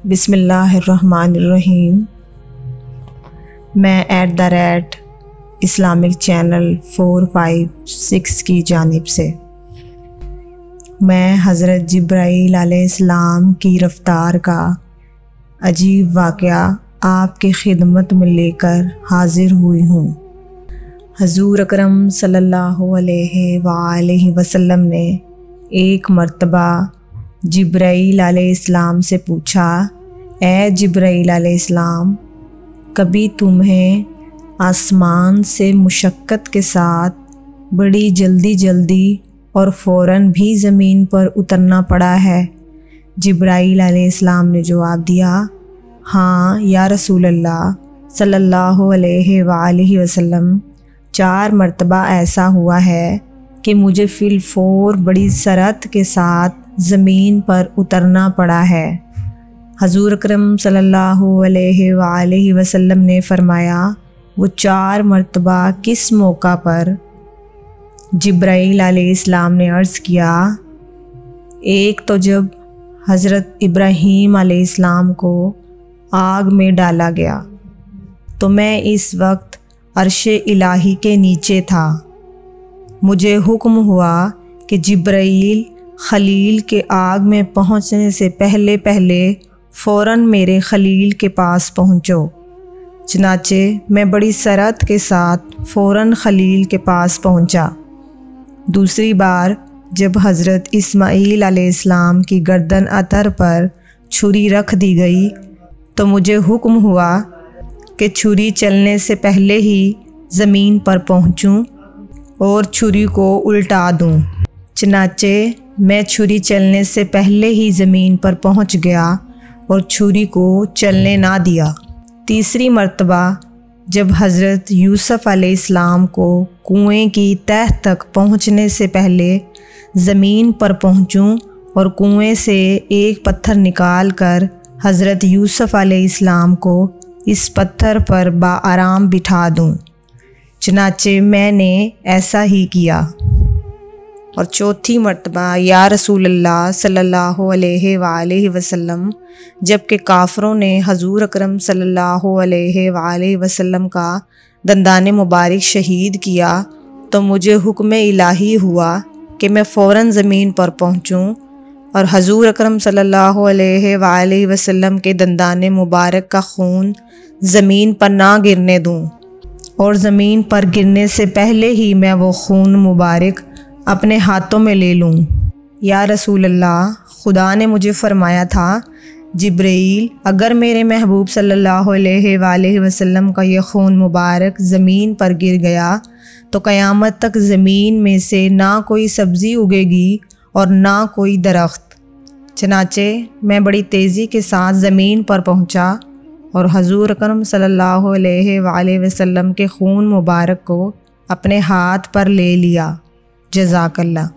بسم اللہ الرحمن الرحیم۔ میں @اسلامک چینل 456 کی جانب سے میں حضرت جبرائیل علیہ السلام کی رفتار کا عجیب واقعہ آپ کی خدمت میں لے کر حاضر ہوئی ہوں۔ حضور اکرم صلی اللہ علیہ وآلہ وسلم نے ایک مرتبہ جبرائیل علیہ السلام سے پوچھا، اے جبرائیل علیہ السلام، کبھی تمہیں آسمان سے مشقت کے ساتھ بڑی جلدی اور فوراً بھی زمین پر اترنا پڑا ہے؟ جبرائیل علیہ السلام نے جواب دیا، ہاں یا رسول اللہ صلی اللہ علیہ وآلہ وسلم، 4 مرتبہ ایسا ہوا ہے کہ مجھے فی الفور بڑی سرعت کے ساتھ زمین پر اترنا پڑا ہے۔ حضور اکرم صلی اللہ علیہ وآلہ وسلم نے فرمایا، وہ 4 مرتبہ کس موقع پر؟ جبرائیل علیہ السلام نے عرض کیا، ایک تو جب حضرت ابراہیم علیہ السلام کو آگ میں ڈالا گیا تو میں اس وقت عرش الہی کے نیچے تھا، مجھے حکم ہوا کہ جبرائیل خلیل کے آگ میں پہنچنے سے پہلے فوراً میرے خلیل کے پاس پہنچو۔ چنانچہ میں بڑی سرعت کے ساتھ فوراً خلیل کے پاس پہنچا۔ دوسری بار جب حضرت اسماعیل علیہ السلام کی گردن اتر پر چھری رکھ دی گئی تو مجھے حکم ہوا کہ چھری چلنے سے پہلے ہی زمین پر پہنچوں اور چھری کو الٹا دوں۔ چنانچہ میں چھری چلنے سے پہلے ہی زمین پر پہنچ گیا اور چھری کو چلنے نہ دیا۔ تیسری مرتبہ جب حضرت یوسف علیہ السلام کو کنویں کی تہہ تک پہنچنے سے پہلے زمین پر پہنچوں اور کنویں سے ایک پتھر نکال کر حضرت یوسف علیہ السلام کو اس پتھر پر بآرام بٹھا دوں، چنانچہ میں نے ایسا ہی کیا۔ اور چوتھی مرتبہ یا رسول اللہ صلی اللہ علیہ وآلہ وسلم، جب کہ کافروں نے حضور اکرم صلی اللہ علیہ وآلہ وسلم کا دندان مبارک شہید کیا تو مجھے حکم الہی ہوا کہ میں فوراً زمین پر پہنچوں اور حضور اکرم صلی اللہ علیہ وآلہ وسلم کے دندان مبارک کا خون زمین پر نہ گرنے دوں، اور زمین پر گرنے سے پہلے ہی میں وہ خون مبارک اپنے ہاتھوں میں لے لوں۔ یا رسول اللہ، خدا نے مجھے فرمایا تھا، جبرائیل، اگر میرے محبوب صلی اللہ علیہ وآلہ وسلم کا یہ خون مبارک زمین پر گر گیا تو قیامت تک زمین میں سے نہ کوئی سبزی اگے گی اور نہ کوئی درخت۔ چنانچہ میں بڑی تیزی کے ساتھ زمین پر پہنچا اور حضور اکرم صلی اللہ علیہ وآلہ وسلم کے خون مبارک کو اپنے ہاتھ پر لے لیا۔ جزاک اللہ۔